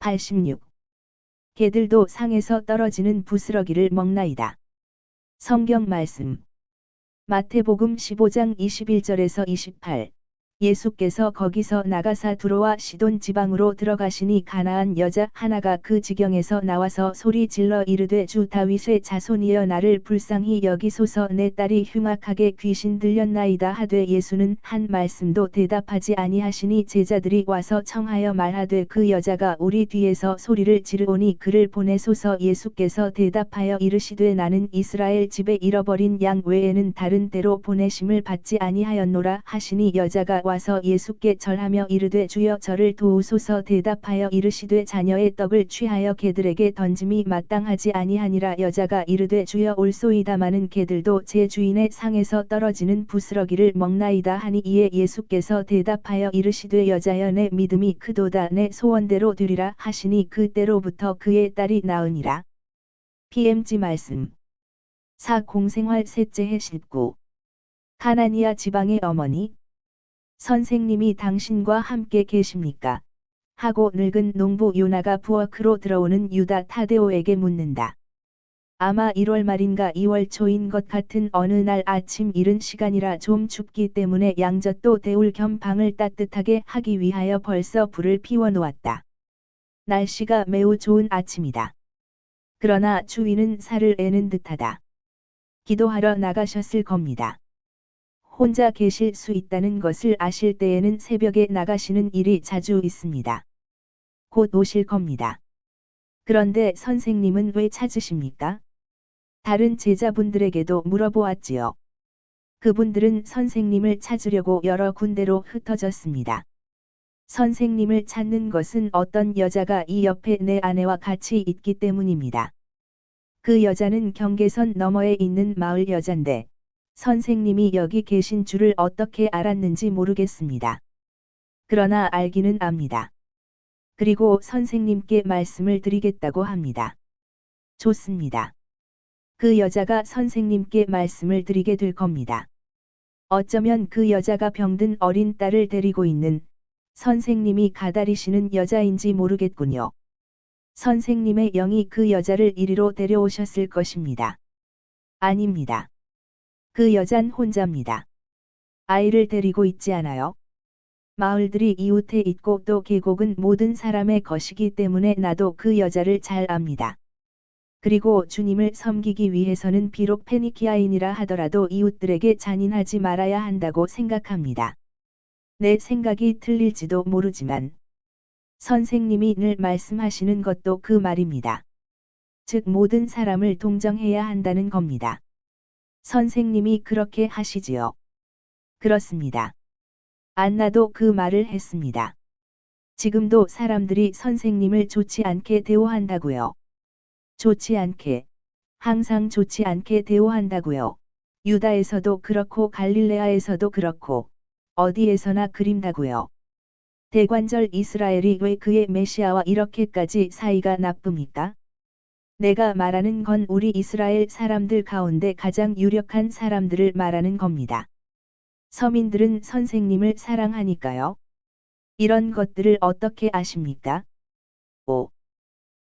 86. 개들도 상에서 떨어지는 부스러기를 먹나이다. 성경 말씀. 마태복음 15장 21절에서 28. 예수께서 거기서 나가사 두로와 시돈 지방으로 들어가시니 가나안 여자 하나가 그 지경에서 나와서 소리 질러 이르되 주 다윗의 자손이여 나를 불쌍히 여기소서 내 딸이 흉악하게 귀신 들렸나이다 하되 예수는 한 말씀도 대답하지 아니하시니 제자들이 와서 청하여 말하되 그 여자가 우리 뒤에서 소리를 지르오니 그를 보내소서. 예수께서 대답하여 이르시되 나는 이스라엘 집에 잃어버린 양 외에는 다른 데로 보내심을 받지 아니하였노라 하시니 여자가 와서 예수께 절하며 이르되 주여 저를 도우소서. 대답하여 이르시되 자녀의 떡을 취하여 개들에게 던짐이 마땅하지 아니하니라. 여자가 이르되 주여 올소이다마는 개들도 제 주인의 상에서 떨어지는 부스러기를 먹나이다 하니 이에 예수께서 대답하여 이르시되 여자여 내 믿음이 크도다 내 소원대로 되리라 하시니 그때로부터 그의 딸이 나으니라. PMG 말씀. 공생활 셋째 해 19. 가나니아 지방의 어머니. 선생님이 당신과 함께 계십니까? 하고 늙은 농부 요나가 부엌으로 들어오는 유다 타데오에게 묻는다. 아마 1월 말인가 2월 초인 것 같은 어느 날 아침 이른 시간이라 좀 춥기 때문에 양젖도 데울 겸 방을 따뜻하게 하기 위하여 벌써 불을 피워놓았다. 날씨가 매우 좋은 아침이다. 그러나 주위는 살을 애는 듯하다. 기도하러 나가셨을 겁니다. 혼자 계실 수 있다는 것을 아실 때에는 새벽에 나가시는 일이 자주 있습니다. 곧 오실 겁니다. 그런데 선생님은 왜 찾으십니까? 다른 제자분들에게도 물어보았지요. 그분들은 선생님을 찾으려고 여러 군데로 흩어졌습니다. 선생님을 찾는 것은 어떤 여자가 이 옆에 내 아내와 같이 있기 때문입니다. 그 여자는 경계선 너머에 있는 마을 여잔데 선생님이 여기 계신 줄을 어떻게 알았는지 모르겠습니다. 그러나 알기는 압니다. 그리고 선생님께 말씀을 드리겠다고 합니다. 좋습니다. 그 여자가 선생님께 말씀을 드리게 될 겁니다. 어쩌면 그 여자가 병든 어린 딸을 데리고 있는 선생님이 가다리시는 여자인지 모르겠군요. 선생님의 영이 그 여자를 이리로 데려오셨을 것입니다. 아닙니다. 그 여잔 혼자입니다. 아이를 데리고 있지 않아요? 마을들이 이웃에 있고 또 계곡은 모든 사람의 것이기 때문에 나도 그 여자를 잘 압니다. 그리고 주님을 섬기기 위해서는 비록 페니키아인이라 하더라도 이웃들에게 잔인하지 말아야 한다고 생각합니다. 내 생각이 틀릴지도 모르지만 선생님이 늘 말씀하시는 것도 그 말입니다. 즉 모든 사람을 동정해야 한다는 겁니다. 선생님이 그렇게 하시지요. 그렇습니다. 안나도 그 말을 했습니다. 지금도 사람들이 선생님을 좋지 않게 대우한다고요. 좋지 않게, 항상 좋지 않게 대우한다고요. 유다에서도 그렇고 갈릴레아에서도 그렇고, 어디에서나 그린다고요. 대관절 이스라엘이 왜 그의 메시아와 이렇게까지 사이가 나쁩니까? 내가 말하는 건 우리 이스라엘 사람들 가운데 가장 유력한 사람들을 말하는 겁니다. 서민들은 선생님을 사랑하니까요. 이런 것들을 어떻게 아십니까?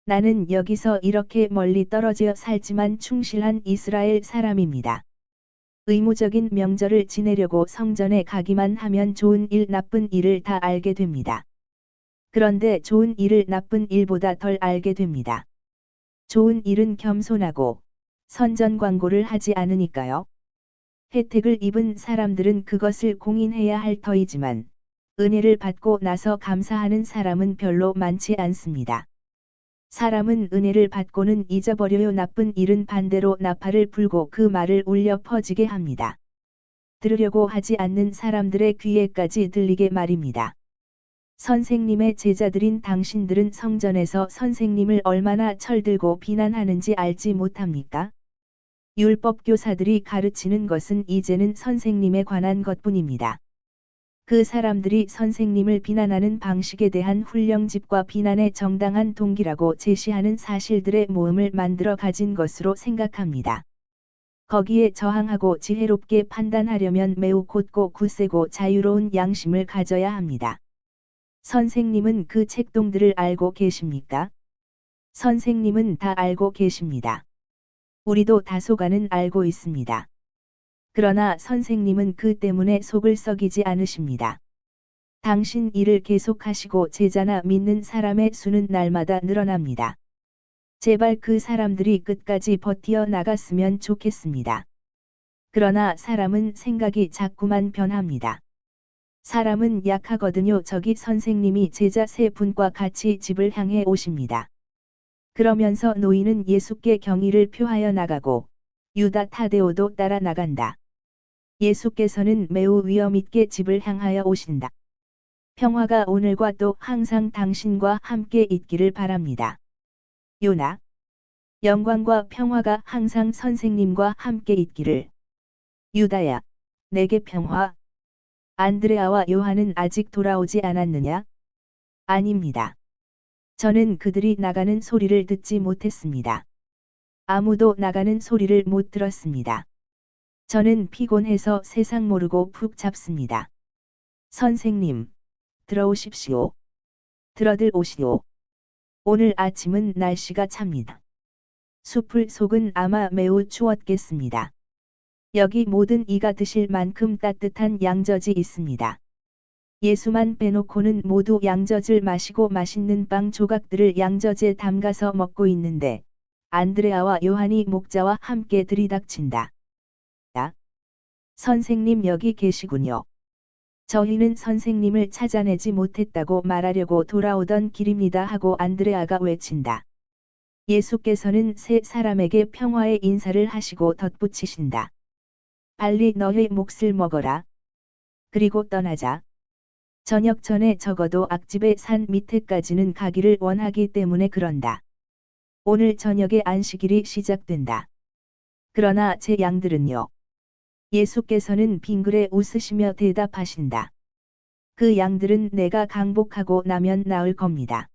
나는 여기서 이렇게 멀리 떨어져 살지만 충실한 이스라엘 사람입니다. 의무적인 명절을 지내려고 성전에 가기만 하면 좋은 일 나쁜 일을 다 알게 됩니다. 그런데 좋은 일을 나쁜 일보다 덜 알게 됩니다. 좋은 일은 겸손하고 선전 광고를 하지 않으니까요. 혜택을 입은 사람들은 그것을 공인해야 할 터이지만 은혜를 받고 나서 감사하는 사람은 별로 많지 않습니다. 사람은 은혜를 받고는 잊어버려요. 나쁜 일은 반대로 나팔을 불고 그 말을 울려 퍼지게 합니다. 들으려고 하지 않는 사람들의 귀에까지 들리게 말입니다. 선생님의 제자들인 당신들은 성전에서 선생님을 얼마나 철들고 비난하는지 알지 못합니까? 율법교사들이 가르치는 것은 이제는 선생님에 관한 것뿐입니다. 그 사람들이 선생님을 비난하는 방식에 대한 훈령집과 비난의 정당한 동기라고 제시하는 사실들의 모음을 만들어 가진 것으로 생각합니다. 거기에 저항하고 지혜롭게 판단하려면 매우 곧고 굳세고 자유로운 양심을 가져야 합니다. 선생님은 그 책동들을 알고 계십니까? 선생님은 다 알고 계십니다. 우리도 다소간은 알고 있습니다. 그러나 선생님은 그 때문에 속을 썩이지 않으십니다. 당신 일을 계속하시고 제자나 믿는 사람의 수는 날마다 늘어납니다. 제발 그 사람들이 끝까지 버티어 나갔으면 좋겠습니다. 그러나 사람은 생각이 자꾸만 변합니다. 사람은 약하거든요. 저기 선생님이 제자 3분과 같이 집을 향해 오십니다. 그러면서 노인은 예수께 경의를 표하여 나가고 유다 타데오도 따라 나간다. 예수께서는 매우 위엄있게 집을 향하여 오신다. 평화가 오늘과 또 항상 당신과 함께 있기를 바랍니다. 요나. 영광과 평화가 항상 선생님과 함께 있기를. 유다야, 내게 평화. 안드레아와 요한은 아직 돌아오지 않았느냐? 아닙니다. 저는 그들이 나가는 소리를 듣지 못했습니다. 아무도 나가는 소리를 못 들었습니다. 저는 피곤해서 세상 모르고 푹 잡습니다. 선생님, 들어오십시오. 들어들 오시오. 오늘 아침은 날씨가 찹니다. 숲을 속은 아마 매우 추웠겠습니다. 여기 모든 이가 드실 만큼 따뜻한 양젖이 있습니다. 예수만 빼놓고는 모두 양젖을 마시고 맛있는 빵 조각들을 양젖에 담가서 먹고 있는데 안드레아와 요한이 목자와 함께 들이닥친다. 선생님 여기 계시군요. 저희는 선생님을 찾아내지 못했다고 말하려고 돌아오던 길입니다 하고 안드레아가 외친다. 예수께서는 세 사람에게 평화의 인사를 하시고 덧붙이신다. 빨리 너의 몫을 먹어라. 그리고 떠나자. 저녁 전에 적어도 악집의 산 밑에까지는 가기를 원하기 때문에 그런다. 오늘 저녁에 안식일이 시작된다. 그러나 제 양들은요. 예수께서는 빙그레 웃으시며 대답하신다. 그 양들은 내가 강복하고 나면 나을 겁니다.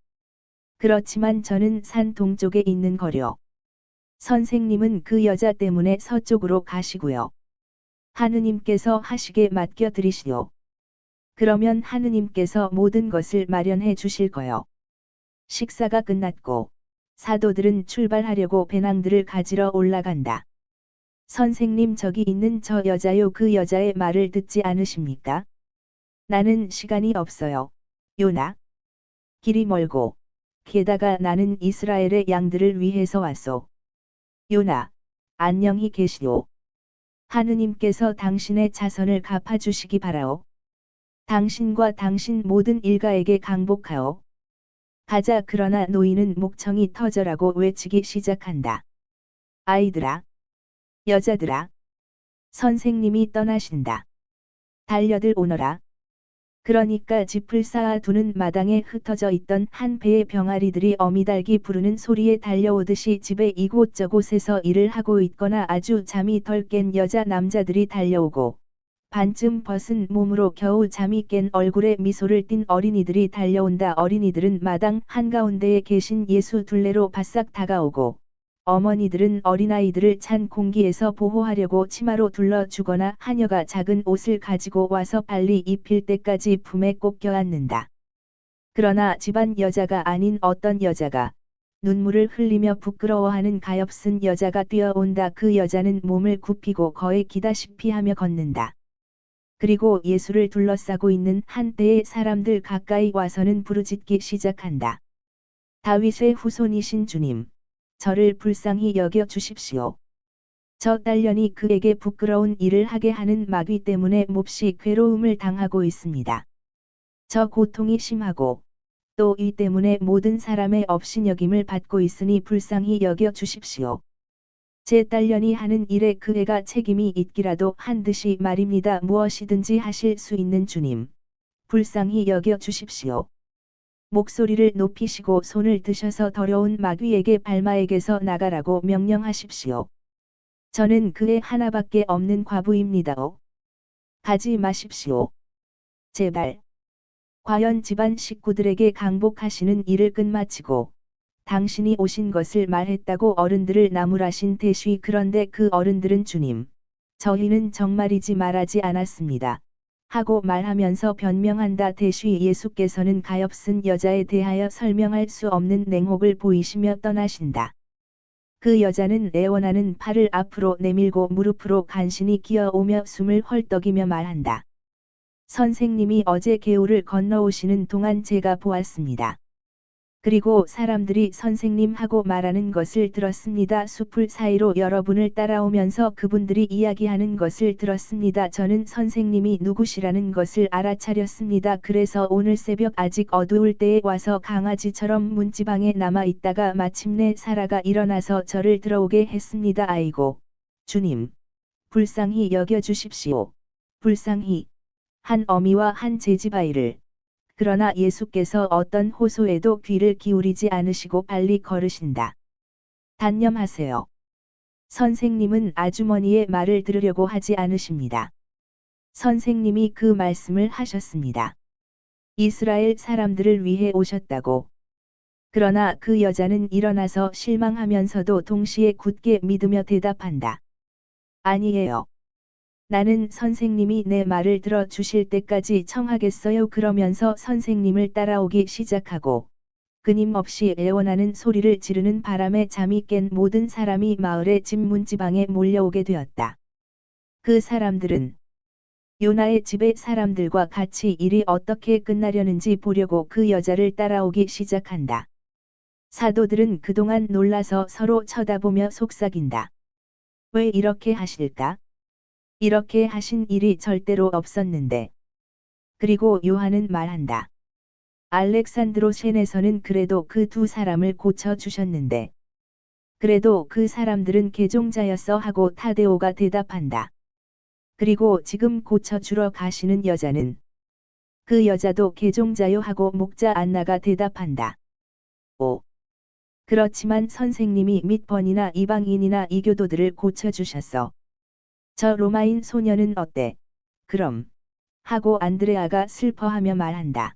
그렇지만 저는 산 동쪽에 있는 거려. 선생님은 그 여자 때문에 서쪽으로 가시고요. 하느님께서 하시게 맡겨드리시오. 그러면 하느님께서 모든 것을 마련해 주실 거요. 식사가 끝났고 사도들은 출발하려고 배낭들을 가지러 올라간다. 선생님 저기 있는 저 여자요 그 여자의 말을 듣지 않으십니까? 나는 시간이 없어요. 요나. 길이 멀고 게다가 나는 이스라엘의 양들을 위해서 왔소. 요나. 안녕히 계시오. 하느님께서 당신의 자선을 갚아주시기 바라오. 당신과 당신 모든 일가에게 강복하오. 가자. 그러나 노인은 목청이 터져라고 외치기 시작한다. 아이들아. 여자들아. 선생님이 떠나신다. 달려들 오너라. 그러니까 짚을 쌓아두는 마당에 흩어져 있던 한 배의 병아리들이 어미달기 부르는 소리에 달려오듯이 집에 이곳저곳에서 일을 하고 있거나 아주 잠이 덜 깬 여자 남자들이 달려오고 반쯤 벗은 몸으로 겨우 잠이 깬 얼굴에 미소를 띤 어린이들이 달려온다. 어린이들은 마당 한가운데에 계신 예수 둘레로 바싹 다가오고 어머니들은 어린아이들을 찬 공기에서 보호하려고 치마로 둘러주거나 하녀가 작은 옷을 가지고 와서 빨리 입힐 때까지 품에 꼭 껴안는다. 그러나 집안 여자가 아닌 어떤 여자가 눈물을 흘리며 부끄러워하는 가엾은 여자가 뛰어온다. 그 여자는 몸을 굽히고 거의 기다시피 하며 걷는다. 그리고 예수를 둘러싸고 있는 한때의 사람들 가까이 와서는 부르짖기 시작한다. 다윗의 후손이신 주님. 저를 불쌍히 여겨 주십시오. 저 딸년이 그에게 부끄러운 일을 하게 하는 마귀 때문에 몹시 괴로움을 당하고 있습니다. 저 고통이 심하고 또 이 때문에 모든 사람의 업신여김을 받고 있으니 불쌍히 여겨 주십시오. 제 딸년이 하는 일에 그 애가 책임이 있기라도 한 듯이 말입니다. 무엇이든지 하실 수 있는 주님. 불쌍히 여겨 주십시오. 목소리를 높이시고 손을 드셔서 더러운 마귀에게 발마에게서 나가라고 명령하십시오. 저는 그애 하나밖에 없는 과부입니다오. 가지 마십시오. 제발. 과연 집안 식구들에게 강복하시는 일을 끝마치고 당신이 오신 것을 말했다고 어른들을 나무라신 대쉬. 그런데 그 어른들은 주님. 저희는 정말이지 말하지 않았습니다. 하고 말하면서 변명한다. 대쉬 예수께서는 가엾은 여자에 대하여 설명할 수 없는 냉혹을 보이시며 떠나신다. 그 여자는 애원하는 팔을 앞으로 내밀고 무릎으로 간신히 기어오며 숨을 헐떡이며 말한다. 선생님이 어제 개울을 건너오시는 동안 제가 보았습니다. 그리고 사람들이 선생님 하고 말하는 것을 들었습니다. 숲을 사이로 여러분을 따라오면서 그분들이 이야기하는 것을 들었습니다. 저는 선생님이 누구시라는 것을 알아차렸습니다. 그래서 오늘 새벽 아직 어두울 때에 와서 강아지처럼 문지방에 남아 있다가 마침내 사라가 일어나서 저를 들어오게 했습니다. 아이고, 주님, 불쌍히 여겨주십시오. 불쌍히. 한 어미와 한 제지바이를. 그러나 예수께서 어떤 호소에도 귀를 기울이지 않으시고 빨리 걸으신다. 단념하세요. 선생님은 아주머니의 말을 들으려고 하지 않으십니다. 선생님이 그 말씀을 하셨습니다. 이스라엘 사람들을 위해 오셨다고. 그러나 그 여자는 일어나서 실망하면서도 동시에 굳게 믿으며 대답한다. 아니에요. 나는 선생님이 내 말을 들어 주실 때까지 청하겠어요. 그러면서 선생님을 따라오기 시작하고 끊임없이 애원하는 소리를 지르는 바람에 잠이 깬 모든 사람이 마을의 집 문지방에 몰려오게 되었다. 그 사람들은 요나의 집의 사람들과 같이 일이 어떻게 끝나려는지 보려고 그 여자를 따라오기 시작한다. 사도들은 그동안 놀라서 서로 쳐다보며 속삭인다. 왜 이렇게 하실까? 이렇게 하신 일이 절대로 없었는데. 그리고 요한은 말한다. 알렉산드로센에서는 그래도 그 두 사람을 고쳐주셨는데. 그래도 그 사람들은 개종자였어 하고 타데오가 대답한다. 그리고 지금 고쳐주러 가시는 여자는 그 여자도 개종자요 하고 목자 안나가 대답한다. 오. 그렇지만 선생님이 및 번이나 이방인이나 이교도들을 고쳐주셨어. 저 로마인 소녀는 어때? 그럼. 하고 안드레아가 슬퍼하며 말한다.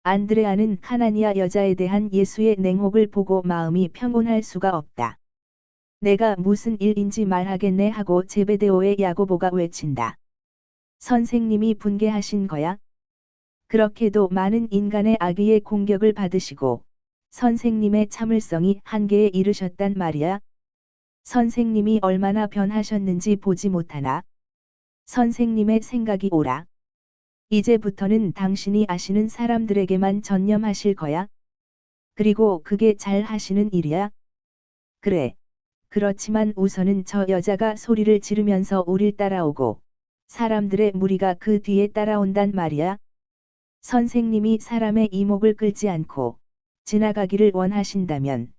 안드레아는 카나니아 여자에 대한 예수의 냉혹을 보고 마음이 평온할 수가 없다. 내가 무슨 일인지 말하겠네 하고 제베데오의 야고보가 외친다. 선생님이 분개하신 거야? 그렇게도 많은 인간의 악의의 공격을 받으시고 선생님의 참을성이 한계에 이르셨단 말이야. 선생님이 얼마나 변하셨는지 보지 못하나? 선생님의 생각이 옳아. 이제부터는 당신이 아시는 사람들에게만 전념하실 거야? 그리고 그게 잘 하시는 일이야? 그래. 그렇지만 우선은 저 여자가 소리를 지르면서 우릴 따라오고 사람들의 무리가 그 뒤에 따라온단 말이야. 선생님이 사람의 이목을 끌지 않고 지나가기를 원하신다면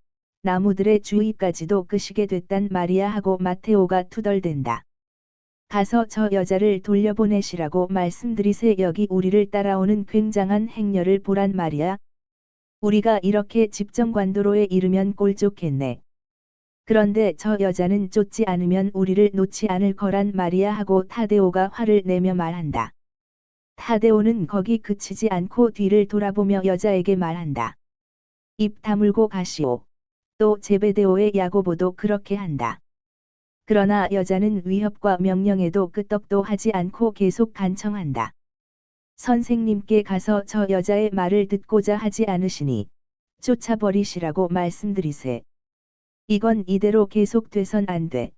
나무들의 주위까지도 끄시게 됐단 말이야 하고 마테오가 투덜댄다. 가서 저 여자를 돌려보내시라고 말씀드리세. 여기 우리를 따라오는 굉장한 행렬을 보란 말이야. 우리가 이렇게 집정관도로에 이르면 꼴 좋겠네. 그런데 저 여자는 쫓지 않으면 우리를 놓지 않을 거란 말이야 하고 타데오가 화를 내며 말한다. 타데오는 거기 그치지 않고 뒤를 돌아보며 여자에게 말한다. 입 다물고 가시오. 또 제베데오의 야고보도 그렇게 한다. 그러나 여자는 위협과 명령에도 끄떡도 하지 않고 계속 간청한다. 선생님께 가서 저 여자의 말을 듣고자 하지 않으시니 쫓아버리시라고 말씀드리세. 이건 이대로 계속돼선 안 돼.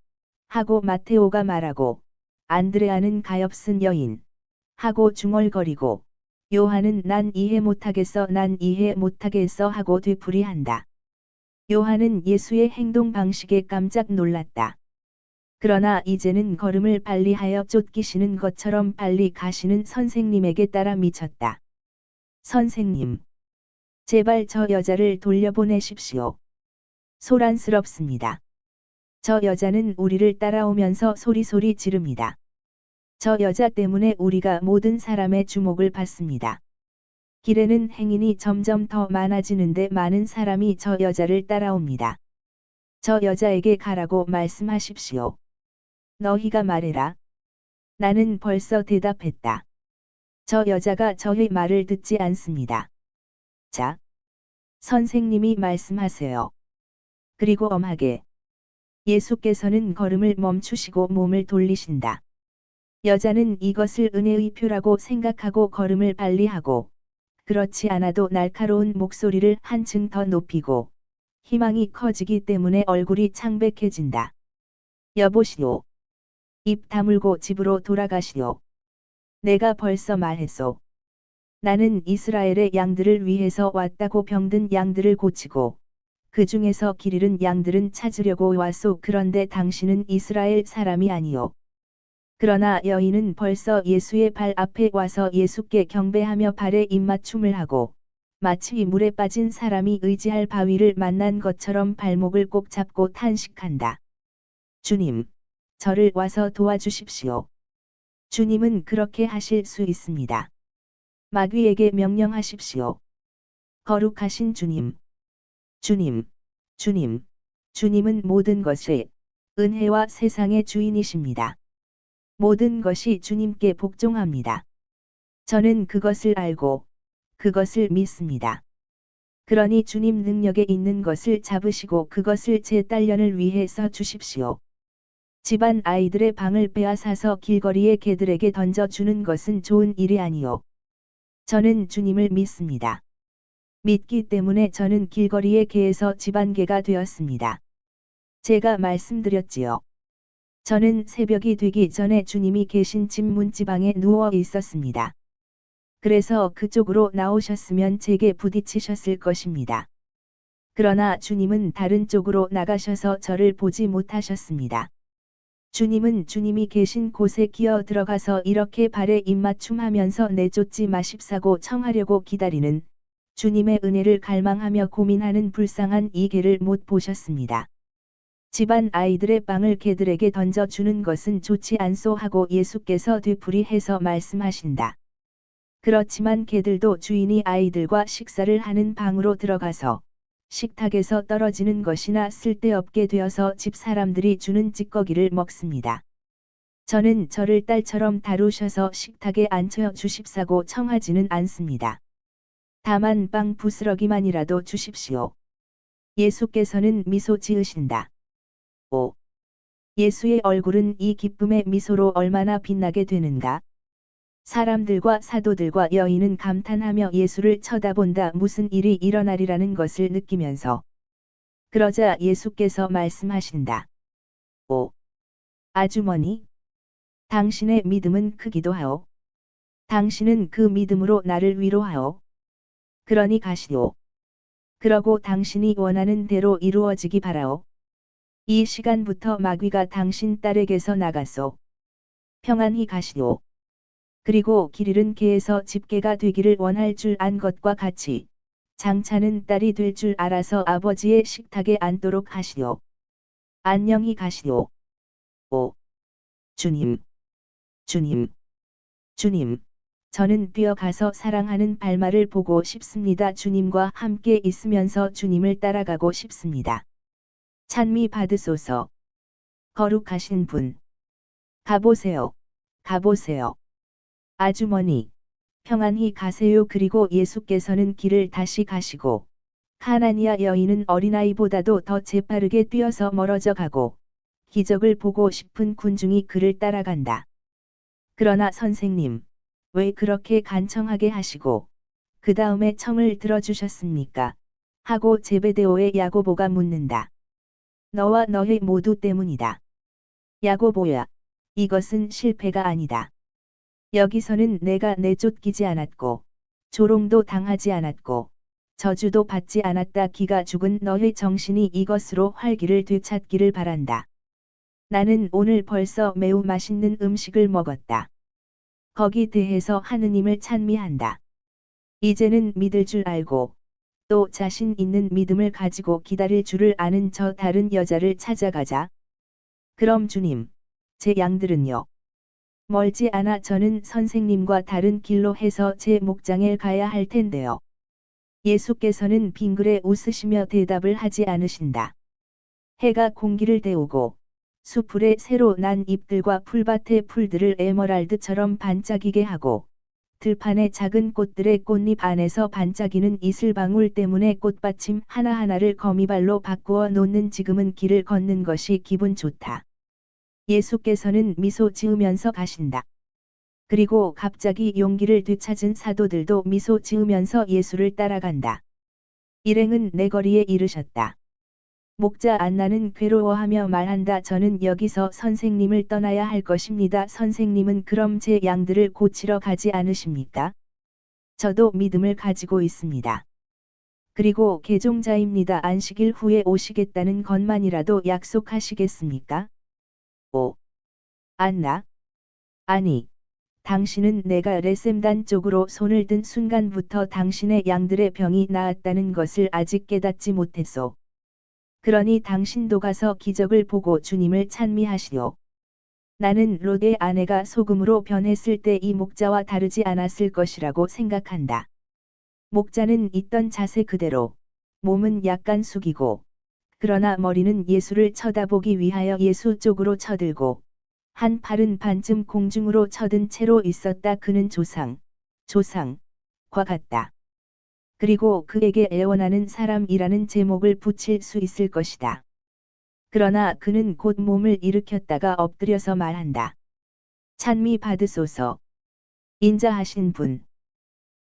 하고 마테오가 말하고 안드레아는 가엾은 여인. 하고 중얼거리고 요한은 난 이해 못하겠어 난 이해 못하겠어 하고 되풀이한다. 요한은 예수의 행동 방식에 깜짝 놀랐다. 그러나 이제는 걸음을 빨리하여 쫓기시는 것처럼 빨리 가시는 선생님에게 따라 미쳤다. 선생님. 제발 저 여자를 돌려보내십시오. 소란스럽습니다. 저 여자는 우리를 따라오면서 소리소리 지릅니다. 저 여자 때문에 우리가 모든 사람의 주목을 받습니다. 길에는 행인이 점점 더 많아지는데 많은 사람이 저 여자를 따라옵니다. 저 여자에게 가라고 말씀하십시오. 너희가 말해라. 나는 벌써 대답했다. 저 여자가 저의 말을 듣지 않습니다. 자, 선생님이 말씀하세요. 그리고 엄하게. 예수께서는 걸음을 멈추시고 몸을 돌리신다. 여자는 이것을 은혜의 표라고 생각하고 걸음을 빨리하고, 그렇지 않아도 날카로운 목소리를 한층 더 높이고, 희망이 커지기 때문에 얼굴이 창백해진다. 여보시오. 입 다물고 집으로 돌아가시오. 내가 벌써 말했소. 나는 이스라엘의 양들을 위해서 왔다고. 병든 양들을 고치고 그 중에서 길 잃은 양들은 찾으려고 왔소. 그런데 당신은 이스라엘 사람이 아니오. 그러나 여인은 벌써 예수의 발 앞에 와서 예수께 경배하며 발에 입맞춤을 하고 마치 물에 빠진 사람이 의지할 바위를 만난 것처럼 발목을 꼭 잡고 탄식한다. 주님, 저를 와서 도와주십시오. 주님은 그렇게 하실 수 있습니다. 마귀에게 명령하십시오. 거룩하신 주님. 주님, 주님, 주님은 모든 것의 은혜와 세상의 주인이십니다. 모든 것이 주님께 복종합니다. 저는 그것을 알고 그것을 믿습니다. 그러니 주님 능력에 있는 것을 잡으시고 그것을 제 딸년을 위해 써 주십시오. 집안 아이들의 방을 빼앗아서 길거리의 개들에게 던져주는 것은 좋은 일이 아니오. 저는 주님을 믿습니다. 믿기 때문에 저는 길거리의 개에서 집안 개가 되었습니다. 제가 말씀드렸지요. 저는 새벽이 되기 전에 주님이 계신 집 문지방에 누워 있었습니다. 그래서 그쪽으로 나오셨으면 제게 부딪히셨을 것입니다. 그러나 주님은 다른 쪽으로 나가셔서 저를 보지 못하셨습니다. 주님은 주님이 계신 곳에 기어 들어가서 이렇게 발에 입맞춤하면서 내쫓지 마십사고 청하려고 기다리는 주님의 은혜를 갈망하며 고민하는 불쌍한 이 개를 못 보셨습니다. 집안 아이들의 빵을 개들에게 던져주는 것은 좋지 않소 하고 예수께서 되풀이해서 말씀하신다. 그렇지만 개들도 주인이 아이들과 식사를 하는 방으로 들어가서 식탁에서 떨어지는 것이나 쓸데없게 되어서 집 사람들이 주는 찌꺼기를 먹습니다. 저는 저를 딸처럼 다루셔서 식탁에 앉혀 주십사고 청하지는 않습니다. 다만 빵 부스러기만이라도 주십시오. 예수께서는 미소 지으신다. 오! 예수의 얼굴은 이 기쁨의 미소로 얼마나 빛나게 되는가? 사람들과 사도들과 여인은 감탄하며 예수를 쳐다본다. 무슨 일이 일어나리라는 것을 느끼면서. 그러자 예수께서 말씀하신다. 오! 아주머니, 당신의 믿음은 크기도 하오. 당신은 그 믿음으로 나를 위로하오. 그러니 가시오. 그러고 당신이 원하는 대로 이루어지기 바라오. 이 시간부터 마귀가 당신 딸에게서 나가소. 평안히 가시오. 그리고 길 잃은 개에서 집게가 되기를 원할 줄 안 것과 같이 장차는 딸이 될 줄 알아서 아버지의 식탁에 앉도록 하시오. 안녕히 가시오. 오! 주님! 주님! 주님! 저는 뛰어가서 사랑하는 발말을 보고 싶습니다. 주님과 함께 있으면서 주님을 따라가고 싶습니다. 찬미 받으소서. 거룩하신 분. 가보세요. 가보세요. 아주머니, 평안히 가세요. 그리고 예수께서는 길을 다시 가시고 하나니아 여인은 어린아이보다도 더 재빠르게 뛰어서 멀어져 가고 기적을 보고 싶은 군중이 그를 따라간다. 그러나 선생님, 왜 그렇게 간청하게 하시고 그 다음에 청을 들어주셨습니까? 하고 제베데오의 야고보가 묻는다. 너와 너의 모두 때문이다. 야고보야, 이것은 실패가 아니다. 여기서는 내가 내쫓기지 않았고 조롱도 당하지 않았고 저주도 받지 않았다. 기가 죽은 너의 정신이 이것으로 활기를 되찾기를 바란다. 나는 오늘 벌써 매우 맛있는 음식을 먹었다. 거기 대해서 하느님을 찬미한다. 이제는 믿을 줄 알고 또 자신 있는 믿음을 가지고 기다릴 줄을 아는 저 다른 여자를 찾아가자. 그럼 주님, 제 양들은요? 멀지 않아 저는 선생님과 다른 길로 해서 제 목장에 가야 할 텐데요. 예수께서는 빙그레 웃으시며 대답을 하지 않으신다. 해가 공기를 데우고 수풀의 새로 난 잎들과 풀밭의 풀들을 에메랄드처럼 반짝이게 하고 들판의 작은 꽃들의 꽃잎 안에서 반짝이는 이슬방울 때문에 꽃받침 하나하나를 거미발로 바꾸어 놓는 지금은 길을 걷는 것이 기분 좋다. 예수께서는 미소 지으면서 가신다. 그리고 갑자기 용기를 되찾은 사도들도 미소 지으면서 예수를 따라간다. 일행은 내거리에 이르셨다. 목자 안나는 괴로워하며 말한다. 저는 여기서 선생님을 떠나야 할 것입니다. 선생님은 그럼 제 양들을 고치러 가지 않으십니까? 저도 믿음을 가지고 있습니다. 그리고 개종자입니다. 안식일 후에 오시겠다는 것만이라도 약속하시겠습니까? 오. 안나? 아니. 당신은 내가 레셈단 쪽으로 손을 든 순간부터 당신의 양들의 병이 나았다는 것을 아직 깨닫지 못했소. 그러니 당신도 가서 기적을 보고 주님을 찬미하시오. 나는 롯의 아내가 소금으로 변했을 때 이 목자와 다르지 않았을 것이라고 생각한다. 목자는 있던 자세 그대로, 몸은 약간 숙이고, 그러나 머리는 예수를 쳐다보기 위하여 예수 쪽으로 쳐들고, 한 팔은 반쯤 공중으로 쳐든 채로 있었다. 그는 조상과 같다. 그리고 그에게 애원하는 사람이라는 제목을 붙일 수 있을 것이다. 그러나 그는 곧 몸을 일으켰다가 엎드려서 말한다. 찬미 받으소서. 인자하신 분.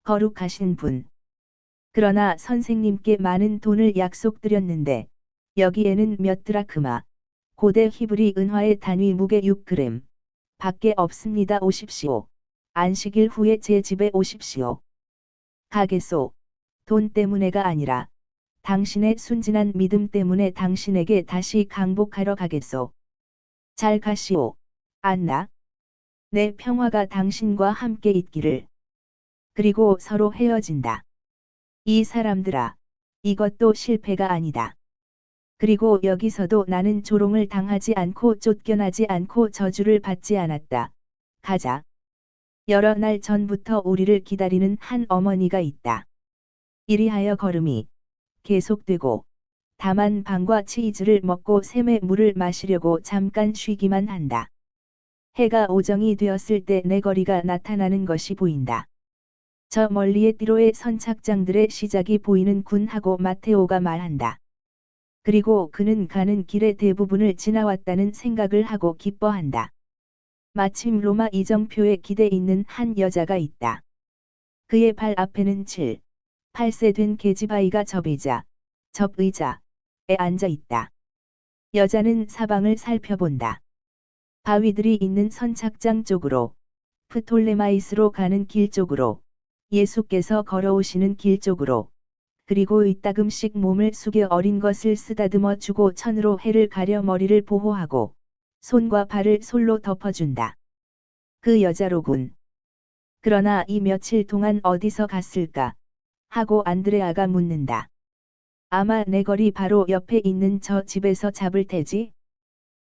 거룩하신 분. 그러나 선생님께 많은 돈을 약속드렸는데, 여기에는 몇 드라크마, 고대 히브리 은화의 단위 무게 6g, 밖에 없습니다. 오십시오. 안식일 후에 제 집에 오십시오. 가겠소. 돈 때문에가 아니라, 당신의 순진한 믿음 때문에 당신에게 다시 강복하러 가겠소. 잘 가시오. 안나. 내 평화가 당신과 함께 있기를. 그리고 서로 헤어진다. 이 사람들아, 이것도 실패가 아니다. 그리고 여기서도 나는 조롱을 당하지 않고 쫓겨나지 않고 저주를 받지 않았다. 가자. 여러 날 전부터 우리를 기다리는 한 어머니가 있다. 이리하여 걸음이 계속되고, 다만 빵과 치즈를 먹고 샘의 물을 마시려고 잠깐 쉬기만 한다. 해가 오정이 되었을 때 내거리가 나타나는 것이 보인다. 저 멀리에 띠로의 선착장들의 시작이 보이는 군하고 마테오가 말한다. 그리고 그는 가는 길의 대부분을 지나왔다는 생각을 하고 기뻐한다. 마침 로마 이정표에 기대 있는 한 여자가 있다. 그의 발 앞에는 7, 8세 된 계집아이가 접의자에 앉아 있다. 여자는 사방을 살펴본다. 바위들이 있는 선착장 쪽으로, 프톨레마이스로 가는 길 쪽으로, 예수께서 걸어오시는 길 쪽으로, 그리고 이따금씩 몸을 숙여 어린 것을 쓰다듬어 주고 천으로 해를 가려 머리를 보호하고, 손과 발을 솔로 덮어준다. 그 여자로군. 그러나 이 며칠 동안 어디서 갔을까? 하고 안드레아가 묻는다. 아마 내 거리 바로 옆에 있는 저 집에서 잡을 테지?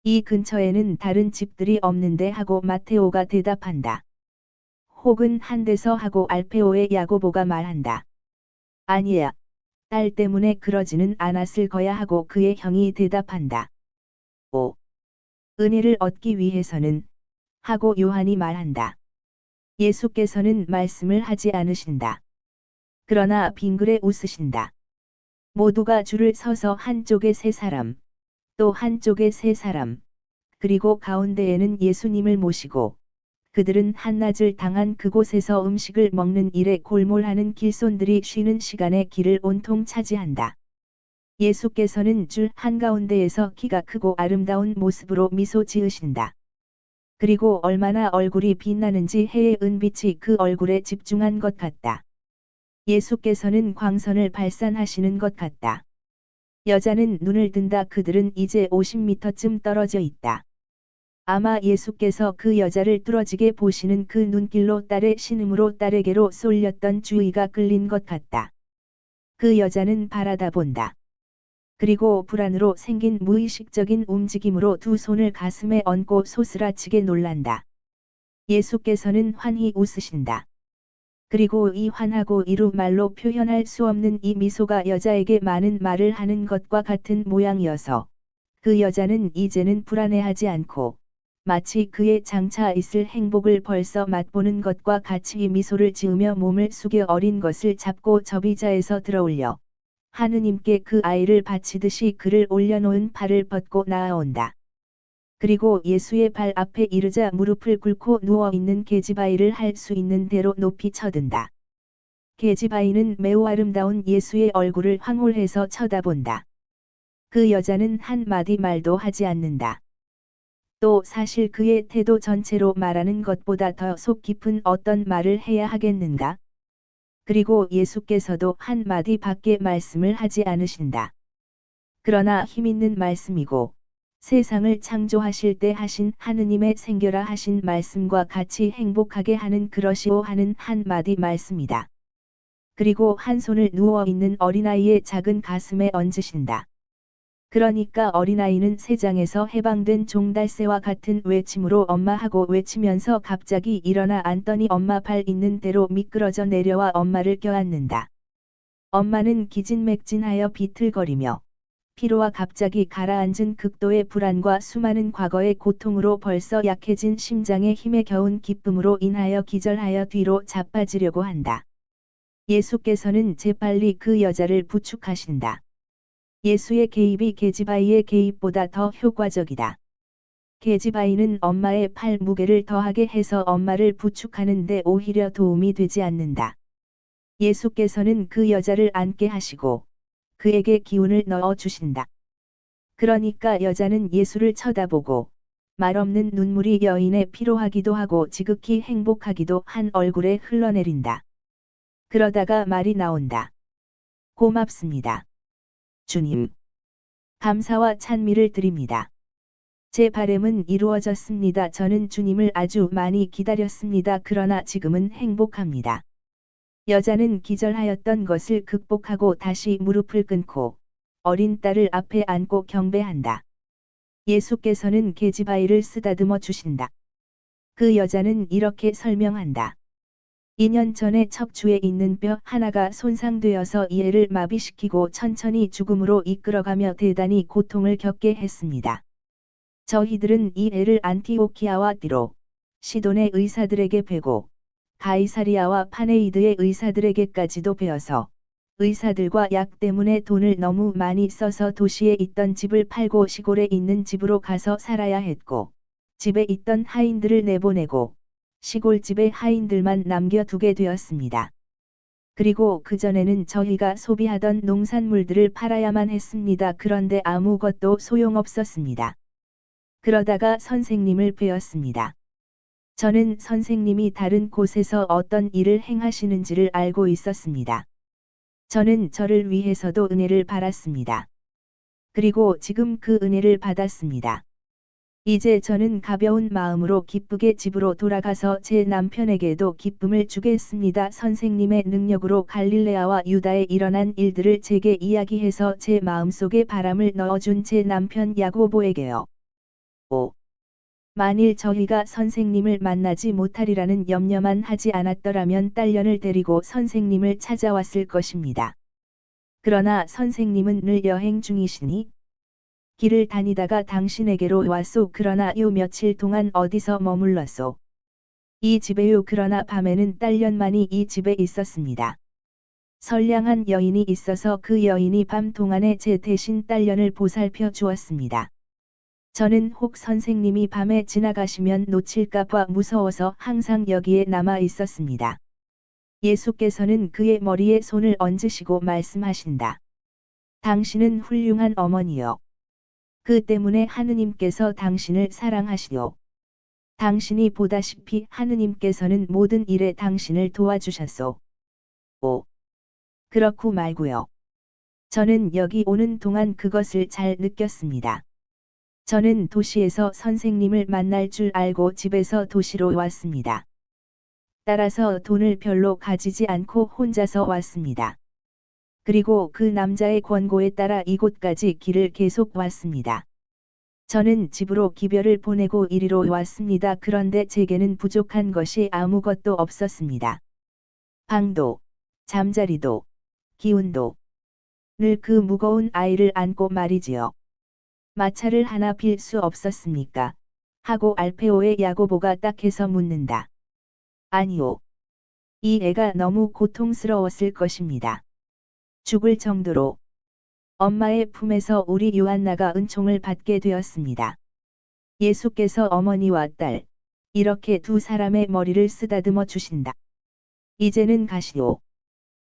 이 근처에는 다른 집들이 없는데 하고 마테오가 대답한다. 혹은 한 데서 하고 알페오의 야고보가 말한다. 아니야. 딸 때문에 그러지는 않았을 거야 하고 그의 형이 대답한다. 오. 은혜를 얻기 위해서는 하고 요한이 말한다. 예수께서는 말씀을 하지 않으신다. 그러나 빙그레 웃으신다. 모두가 줄을 서서 한쪽에 세 사람, 또 한쪽에 세 사람, 그리고 가운데에는 예수님을 모시고, 그들은 한낮을 당한 그곳에서 음식을 먹는 일에 골몰하는 길손들이 쉬는 시간에 길을 온통 차지한다. 예수께서는 줄 한가운데에서 키가 크고 아름다운 모습으로 미소 지으신다. 그리고 얼마나 얼굴이 빛나는지 해의 은빛이 그 얼굴에 집중한 것 같다. 예수께서는 광선을 발산하시는 것 같다. 여자는 눈을 든다. 그들은 이제 50m쯤 떨어져 있다. 아마 예수께서 그 여자를 뚫어지게 보시는 그 눈길로 딸의 신음으로 딸에게로 쏠렸던 주의가 끌린 것 같다. 그 여자는 바라다 본다. 그리고 불안으로 생긴 무의식적인 움직임으로 두 손을 가슴에 얹고 소스라치게 놀란다. 예수께서는 환히 웃으신다. 그리고 이 환하고 이루 말로 표현할 수 없는 이 미소가 여자에게 많은 말을 하는 것과 같은 모양이어서 그 여자는 이제는 불안해하지 않고 마치 그의 장차 있을 행복을 벌써 맛보는 것과 같이 미소를 지으며 몸을 숙여 어린 것을 잡고 접의자에서 들어올려 하느님께 그 아이를 바치듯이 그를 올려놓은 팔을 벗고 나아온다. 그리고 예수의 발 앞에 이르자 무릎을 꿇고 누워있는 계집아이를 할 수 있는 대로 높이 쳐든다. 계집아이는 매우 아름다운 예수의 얼굴을 황홀해서 쳐다본다. 그 여자는 한마디 말도 하지 않는다. 또 사실 그의 태도 전체로 말하는 것보다 더 속 깊은 어떤 말을 해야 하겠는가? 그리고 예수께서도 한마디 밖에 말씀을 하지 않으신다. 그러나 힘있는 말씀이고 세상을 창조하실 때 하신 하느님의 생겨라 하신 말씀과 같이 행복하게 하는 그러시오 하는 한마디 말씀이다. 그리고 한 손을 누워있는 어린아이의 작은 가슴에 얹으신다. 그러니까 어린아이는 세상에서 해방된 종달새와 같은 외침으로 엄마 하고 외치면서 갑자기 일어나 앉더니 엄마 발 있는 대로 미끄러져 내려와 엄마를 껴안는다. 엄마는 기진맥진하여 비틀거리며 피로와 갑자기 가라앉은 극도의 불안과 수많은 과거의 고통으로 벌써 약해진 심장의 힘에 겨운 기쁨으로 인하여 기절하여 뒤로 자빠지려고 한다. 예수께서는 재빨리 그 여자를 부축하신다. 예수의 개입이 계집아이의 개입보다 더 효과적이다. 계집아이는 엄마의 팔 무게를 더하게 해서 엄마를 부축하는 데 오히려 도움이 되지 않는다. 예수께서는 그 여자를 앉게 하시고 그에게 기운을 넣어 주신다. 그러니까 여자는 예수를 쳐다보고 말없는 눈물이 여인의 피로하기도 하고 지극히 행복하기도 한 얼굴에 흘러내린다. 그러다가 말이 나온다. 고맙습니다. 주님. 감사와 찬미를 드립니다. 제 바램은 이루어졌습니다. 저는 주님을 아주 많이 기다렸습니다. 그러나 지금은 행복합니다. 여자는 기절하였던 것을 극복하고 다시 무릎을 꿇고 어린 딸을 앞에 안고 경배한다. 예수께서는 계집아이를 쓰다듬어 주신다. 그 여자는 이렇게 설명한다. 2년 전에 척추에 있는 뼈 하나가 손상되어서 이 애를 마비시키고 천천히 죽음으로 이끌어가며 대단히 고통을 겪게 했습니다. 저희들은 이 애를 안티오키아와 띠로, 시돈의 의사들에게 베고, 가이사리아와 파네이드의 의사들에게까지도 베어서 의사들과 약 때문에 돈을 너무 많이 써서 도시에 있던 집을 팔고 시골에 있는 집으로 가서 살아야 했고, 집에 있던 하인들을 내보내고, 시골집의 하인들만 남겨두게 되었습니다. 그리고 그전에는 저희가 소비하던 농산물들을 팔아야만 했습니다. 그런데 아무것도 소용없었습니다. 그러다가 선생님을 뵈었습니다. 저는 선생님이 다른 곳에서 어떤 일을 행하시는지를 알고 있었습니다. 저는 저를 위해서도 은혜를 받았습니다. 그리고 지금 그 은혜를 받았습니다. 이제 저는 가벼운 마음으로 기쁘게 집으로 돌아가서 제 남편에게도 기쁨을 주겠습니다. 선생님의 능력으로 갈릴레아와 유다에 일어난 일들을 제게 이야기해서 제 마음속에 바람을 넣어준 제 남편 야고보에게요. 5. 만일 저희가 선생님을 만나지 못하리라는 염려만 하지 않았더라면 딸년을 데리고 선생님을 찾아왔을 것입니다. 그러나 선생님은 늘 여행 중이시니 길을 다니다가 당신에게로 왔소. 그러나 요 며칠 동안 어디서 머물렀소? 이 집에요. 그러나 밤에는 딸년만이 이 집에 있었습니다. 선량한 여인이 있어서 그 여인이 밤 동안에 제 대신 딸년을 보살펴 주었습니다. 저는 혹 선생님이 밤에 지나가시면 놓칠까봐 무서워서 항상 여기에 남아 있었습니다. 예수께서는 그의 머리에 손을 얹으시고 말씀하신다. 당신은 훌륭한 어머니요. 그 때문에 하느님께서 당신을 사랑하시오. 당신이 보다시피 하느님께서는 모든 일에 당신을 도와주셨소. 5. 그렇고 말고요. 저는 여기 오는 동안 그것을 잘 느꼈습니다. 저는 도시에서 선생님을 만날 줄 알고 집에서 도시로 왔습니다. 따라서 돈을 별로 가지지 않고 혼자서 왔습니다. 그리고 그 남자의 권고에 따라 이곳까지 길을 계속 왔습니다. 저는 집으로 기별을 보내고 이리로 왔습니다. 그런데 제게는 부족한 것이 아무것도 없었습니다. 방도, 잠자리도, 기운도. 늘 그 무거운 아이를 안고 말이지요. 마차를 하나 빌 수 없었습니까? 하고 알페오의 야고보가 딱해서 묻는다. 아니요. 이 애가 너무 고통스러웠을 것입니다. 죽을 정도로. 엄마의 품에서 우리 요한나가 은총을 받게 되었습니다. 예수께서 어머니와 딸, 이렇게 두 사람의 머리를 쓰다듬어 주신다. 이제는 가시오.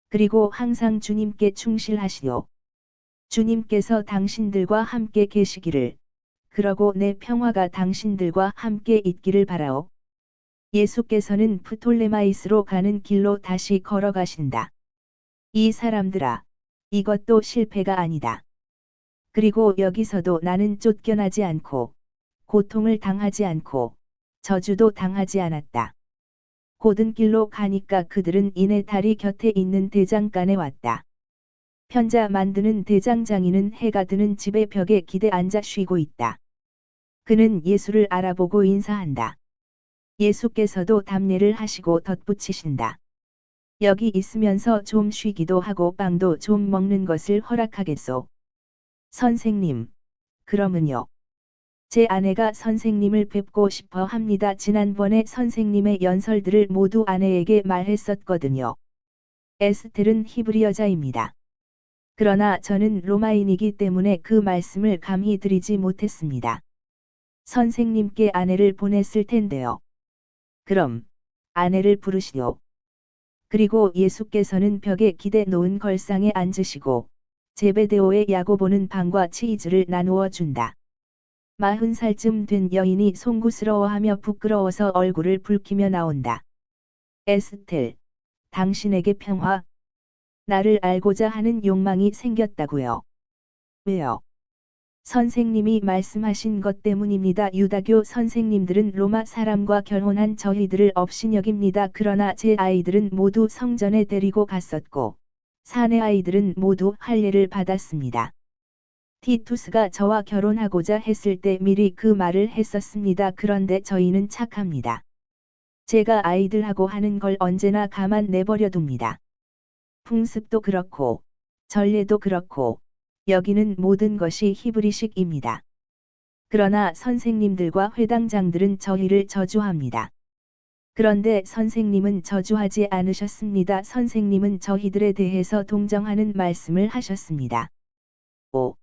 그리고 항상 주님께 충실하시오. 주님께서 당신들과 함께 계시기를, 그러고 내 평화가 당신들과 함께 있기를 바라오. 예수께서는 프톨레마이스로 가는 길로 다시 걸어가신다. 이 사람들아, 이것도 실패가 아니다. 그리고 여기서도 나는 쫓겨나지 않고, 고통을 당하지 않고, 저주도 당하지 않았다. 곧은 길로 가니까 그들은 이내 다리 곁에 있는 대장간에 왔다. 편자 만드는 대장장이는 해가 드는 집의 벽에 기대 앉아 쉬고 있다. 그는 예수를 알아보고 인사한다. 예수께서도 답례를 하시고 덧붙이신다. 여기 있으면서 좀 쉬기도 하고 빵도 좀 먹는 것을 허락하겠소. 선생님, 그러면요. 제 아내가 선생님을 뵙고 싶어 합니다. 지난번에 선생님의 연설들을 모두 아내에게 말했었거든요. 에스텔은 히브리 여자입니다. 그러나 저는 로마인이기 때문에 그 말씀을 감히 드리지 못했습니다. 선생님께 아내를 보냈을 텐데요. 그럼, 아내를 부르시오. 그리고 예수께서는 벽에 기대 놓은 걸상에 앉으시고, 제베데오의 야고보는 빵과 치즈를 나누어 준다. 40살쯤 된 여인이 송구스러워하며 부끄러워서 얼굴을 붉히며 나온다. 에스텔, 당신에게 평화. 나를 알고자 하는 욕망이 생겼다고요. 왜요? 선생님이 말씀하신 것 때문입니다. 유다교 선생님들은 로마 사람과 결혼한 저희들을 업신여깁니다. 그러나 제 아이들은 모두 성전에 데리고 갔었고, 사내 아이들은 모두 할례를 받았습니다. 티투스가 저와 결혼하고자 했을 때 미리 그 말을 했었습니다. 그런데 저희는 착합니다. 제가 아이들하고 하는 걸 언제나 가만 내버려 둡니다. 풍습도 그렇고, 전례도 그렇고, 여기는 모든 것이 히브리식입니다. 그러나 선생님들과 회당장들은 저희를 저주합니다. 그런데 선생님은 저주하지 않으셨습니다. 선생님은 저희들에 대해서 동정하는 말씀을 하셨습니다. 오!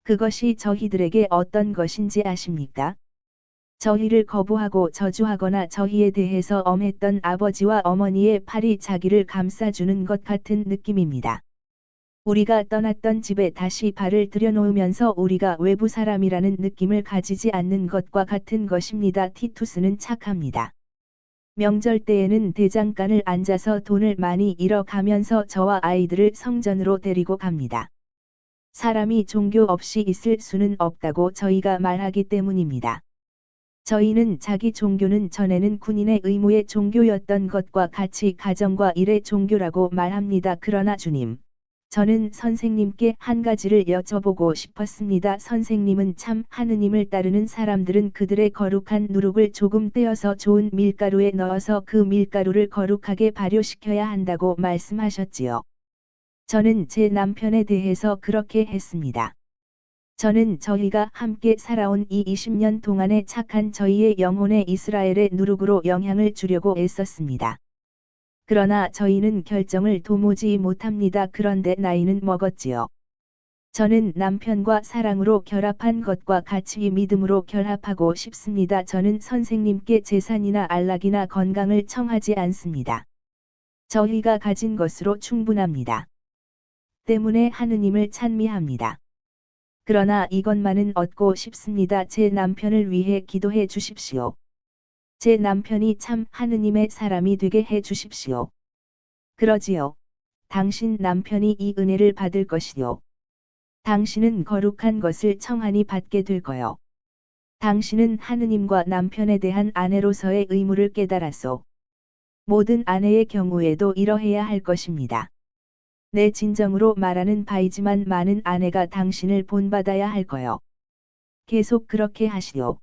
그것이 저희들에게 어떤 것인지 아십니까? 저희를 거부하고 저주하거나 저희에 대해서 엄했던 아버지와 어머니의 팔이 자기를 감싸주는 것 같은 느낌입니다. 우리가 떠났던 집에 다시 발을 들여놓으면서 우리가 외부 사람이라는 느낌을 가지지 않는 것과 같은 것입니다. 티투스는 착합니다. 명절 때에는 대장간을 앉아서 돈을 많이 잃어가면서 저와 아이들을 성전으로 데리고 갑니다. 사람이 종교 없이 있을 수는 없다고 저희가 말하기 때문입니다. 저희는 자기 종교는 전에는 군인의 의무의 종교였던 것과 같이 가정과 일의 종교라고 말합니다. 그러나 주님, 저는 선생님께 한 가지를 여쭤보고 싶었습니다. 선생님은 참 하느님을 따르는 사람들은 그들의 거룩한 누룩을 조금 떼어서 좋은 밀가루에 넣어서 그 밀가루를 거룩하게 발효시켜야 한다고 말씀하셨지요. 저는 제 남편에 대해서 그렇게 했습니다. 저는 저희가 함께 살아온 이 20년 동안에 착한 저희의 영혼에 이스라엘의 누룩으로 영향을 주려고 애썼습니다. 그러나 저희는 결정을 도무지 못합니다. 그런데 나이는 먹었지요. 저는 남편과 사랑으로 결합한 것과 같이 믿음으로 결합하고 싶습니다. 저는 선생님께 재산이나 안락이나 건강을 청하지 않습니다. 저희가 가진 것으로 충분합니다. 때문에 하느님을 찬미합니다. 그러나 이것만은 얻고 싶습니다. 제 남편을 위해 기도해 주십시오. 제 남편이 참 하느님의 사람이 되게 해 주십시오. 그러지요. 당신 남편이 이 은혜를 받을 것이요. 당신은 거룩한 것을 청하니 받게 될 거요. 당신은 하느님과 남편에 대한 아내로서의 의무를 깨달았소. 모든 아내의 경우에도 이러해야 할 것입니다. 내 진정으로 말하는 바이지만 많은 아내가 당신을 본받아야 할 거요. 계속 그렇게 하시오.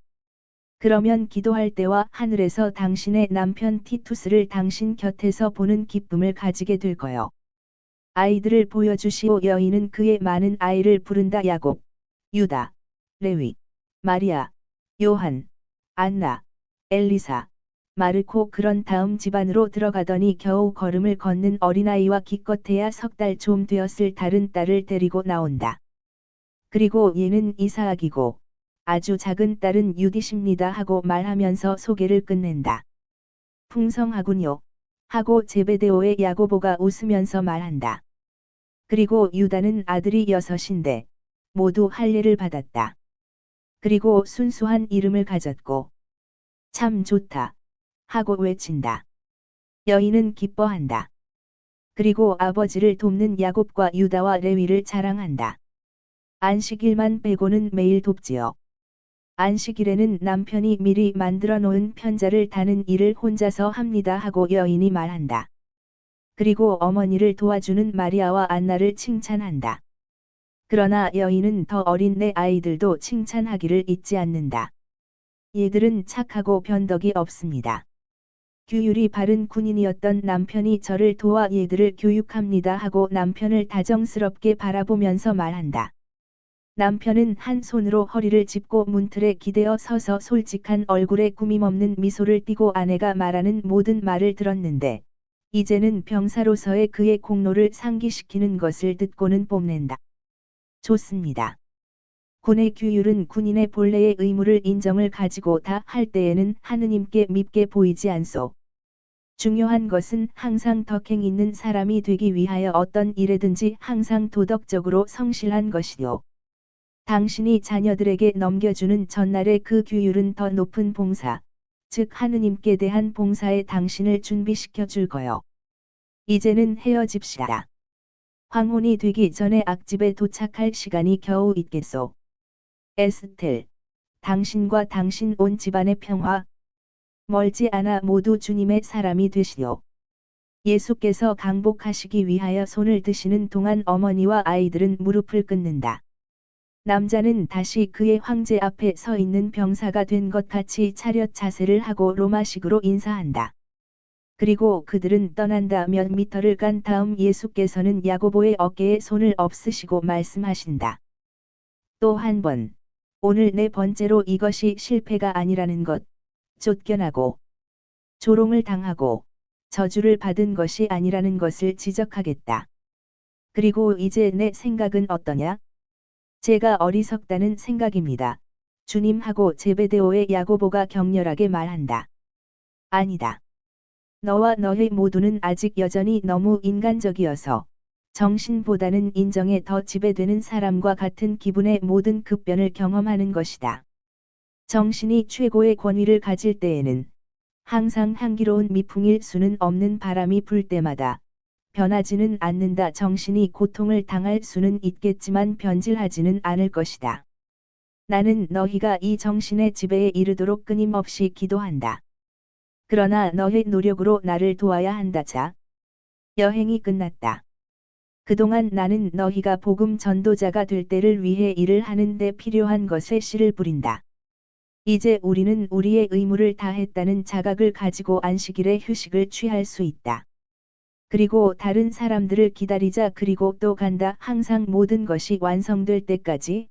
그러면 기도할 때와 하늘에서 당신의 남편 티투스를 당신 곁에서 보는 기쁨을 가지게 될 거요. 아이들을 보여주시오. 여인은 그의 많은 아이를 부른다. 야곱, 유다, 레위, 마리아, 요한, 안나, 엘리사, 마르코. 그런 다음 집안으로 들어가더니 겨우 걸음을 걷는 어린아이와 기껏해야 3달 좀 되었을 다른 딸을 데리고 나온다. 그리고 얘는 이사학이고 아주 작은 딸은 유디십니다 하고 말하면서 소개를 끝낸다. 풍성하군요. 하고 제베데오의 야고보가 웃으면서 말한다. 그리고 유다는 아들이 6인데 모두 할례를 받았다. 그리고 순수한 이름을 가졌고 참 좋다 하고 외친다. 여인은 기뻐한다. 그리고 아버지를 돕는 야곱과 유다와 레위를 자랑한다. 안식일만 빼고는 매일 돕지요. 안식일에는 남편이 미리 만들어 놓은 편자를 다는 일을 혼자서 합니다 하고 여인이 말한다. 그리고 어머니를 도와주는 마리아와 안나를 칭찬한다. 그러나 여인은 더 어린 내 아이들도 칭찬하기를 잊지 않는다. 얘들은 착하고 변덕이 없습니다. 규율이 바른 군인이었던 남편이 저를 도와 얘들을 교육합니다 하고 남편을 다정스럽게 바라보면서 말한다. 남편은 한 손으로 허리를 짚고 문틀에 기대어 서서 솔직한 얼굴에 꾸밈없는 미소를 띠고 아내가 말하는 모든 말을 들었는데 이제는 병사로서의 그의 공로를 상기시키는 것을 듣고는 뽐낸다. 좋습니다. 군의 규율은 군인의 본래의 의무를 인정을 가지고 다 할 때에는 하느님께 밉게 보이지 않소. 중요한 것은 항상 덕행 있는 사람이 되기 위하여 어떤 일에든지 항상 도덕적으로 성실한 것이요. 당신이 자녀들에게 넘겨주는 전날의 그 규율은 더 높은 봉사, 즉 하느님께 대한 봉사에 당신을 준비시켜 줄 거요. 이제는 헤어집시다. 황혼이 되기 전에 악집에 도착할 시간이 겨우 있겠소. 에스텔, 당신과 당신 온 집안의 평화, 멀지 않아 모두 주님의 사람이 되시오. 예수께서 강복하시기 위하여 손을 드시는 동안 어머니와 아이들은 무릎을 꿇는다. 남자는 다시 그의 황제 앞에 서 있는 병사가 된 것 같이 차렷 자세를 하고 로마식으로 인사한다. 그리고 그들은 떠난다. 몇 미터를 간 다음 예수께서는 야고보의 어깨에 손을 엎으시고 말씀하신다. 또 한 번, 오늘 네 번째로 이것이 실패가 아니라는 것, 쫓겨나고 조롱을 당하고 저주를 받은 것이 아니라는 것을 지적하겠다. 그리고 이제 내 생각은 어떠냐? 제가 어리석다는 생각입니다. 주님하고 제베데오의 야고보가 격렬하게 말한다. 아니다. 너와 너의 모두는 아직 여전히 너무 인간적이어서 정신보다는 인정에 더 지배되는 사람과 같은 기분의 모든 급변을 경험하는 것이다. 정신이 최고의 권위를 가질 때에는 항상 향기로운 미풍일 수는 없는 바람이 불 때마다 변하지는 않는다. 정신이 고통을 당할 수는 있겠지만 변질하지는 않을 것이다. 나는 너희가 이 정신의 지배에 이르도록 끊임없이 기도한다. 그러나 너의 노력으로 나를 도와야 한다. 자, 여행이 끝났다. 그동안 나는 너희가 복음 전도자가 될 때를 위해 일을 하는 데 필요한 것에 씨를 뿌린다. 이제 우리는 우리의 의무를 다했다는 자각을 가지고 안식일에 휴식을 취할 수 있다. 그리고 다른 사람들을 기다리자. 그리고 또 간다. 항상 모든 것이 완성될 때까지